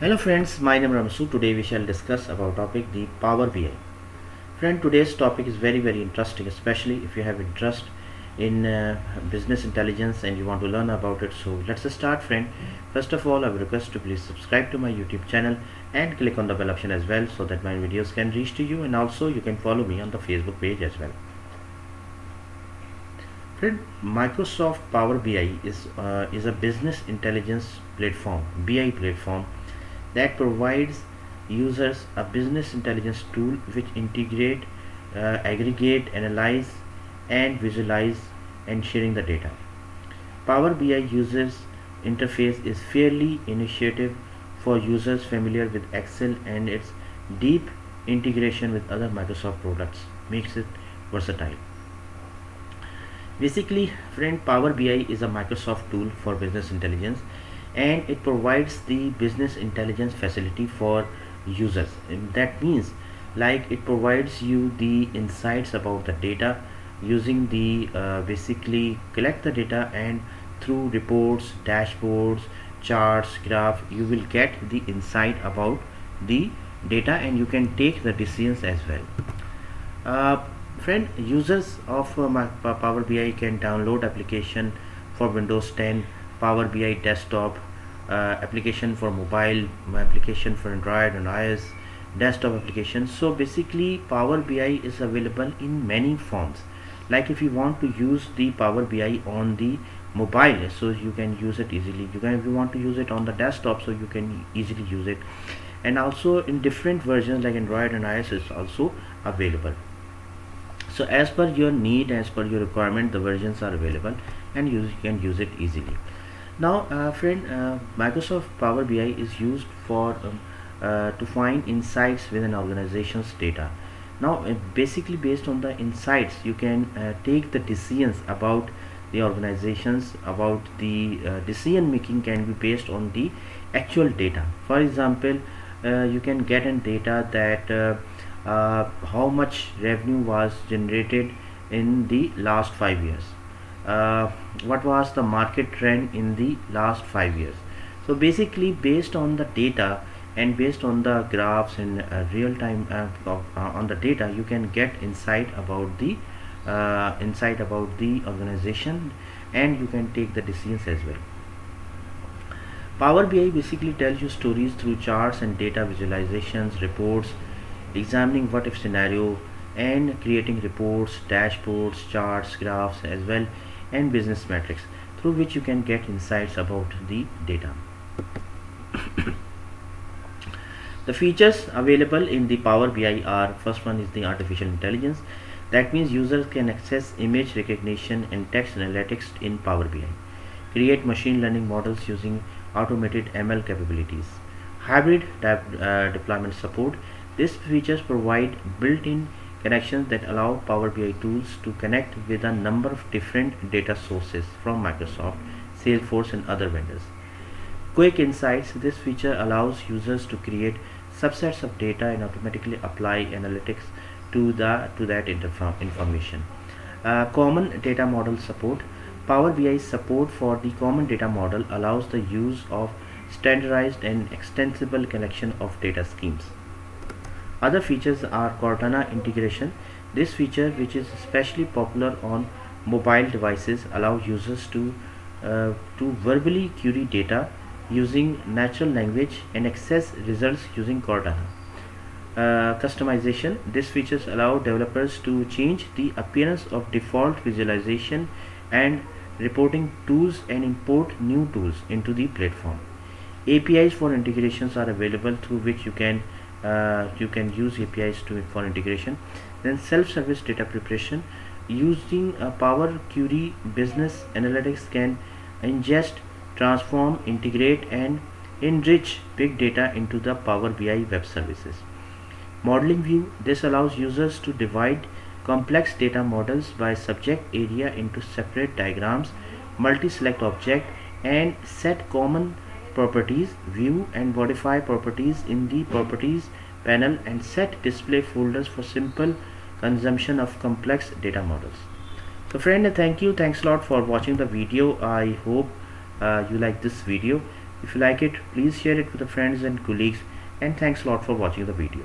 Hello friends, my name is Ramsu. Today we shall discuss about topic the Power BI. Friend, today's topic is very interesting, especially if you have interest in business intelligence and you want to learn about it. So let's start, friend. First of all, I will request to please subscribe to my YouTube channel and click on the bell option as well so that my videos can reach to you, and also you can follow me on the Facebook page as well. Friend, Microsoft Power BI is a business intelligence platform, BI platform, that provides users a business intelligence tool which integrate, aggregate, analyze, and visualize and sharing the data. Power BI users interface is fairly intuitive for users familiar with Excel, and its deep integration with other Microsoft products makes it versatile. Basically, friend, Power BI is a Microsoft tool for business intelligence, and it provides the business intelligence facility for users. And that means, like, it provides you the insights about the data using the basically collect the data, and through reports, dashboards, charts, graph, you will get the insight about the data and you can take the decisions as well. Friend, users of Power BI can download application for Windows 10, Power BI desktop, application for mobile, application for Android and iOS, desktop application. So basically, Power BI is available in many forms. Like if you want to use the Power BI on the mobile, so you can use it easily. You can, if you want to use it on the desktop, so you can easily use it. And also in different versions like Android and iOS is also available. So as per your need, as per your requirement, the versions are available and you can use it easily. Now friend, Microsoft Power BI is used for to find insights within organization's data. Now basically based on the insights you can take the decisions about the organizations, about the decision making can be based on the actual data. For example, you can get in data that how much revenue was generated in the last 5 years, what was the market trend in the last 5 years. So basically based on the data and based on the graphs and real time on the data, you can get insight about the organization, and you can take the decisions as well. Power BI basically tells you stories through charts and data visualizations, reports, examining what if scenario, and creating reports, dashboards, charts, graphs as well, and business metrics through which you can get insights about the data. The features available in the Power BI are: first one is the artificial intelligence. That means users can access image recognition and text analytics in Power BI, create machine learning models using automated ML capabilities. Hybrid deployment support. These features provide built-in connections that allow Power BI tools to connect with a number of different data sources from Microsoft, Salesforce and other vendors. Quick insights. This feature allows users to create subsets of data and automatically apply analytics to that information. Common data model support. Power BI support for the common data model allows the use of standardized and extensible collection of data schemes. Other features are Cortana integration. This feature, which is especially popular on mobile devices, allows users to verbally query data using natural language and access results using Cortana. Customization. These features allow developers to change the appearance of default visualization and reporting tools and import new tools into the platform. APIs for integrations are available through which you can use APIs for integration. Then self-service data preparation. Using a Power Query, business analytics can ingest, transform, integrate and enrich big data into the Power BI web services. Modeling view. This allows users to divide complex data models by subject area into separate diagrams, multi-select object, and set common properties, view and modify properties in the properties panel, and set display folders for simple consumption of complex data models. So friend, thanks a lot for watching the video. I hope you like this video. If you like it, please share it with the friends and colleagues, and thanks a lot for watching the video.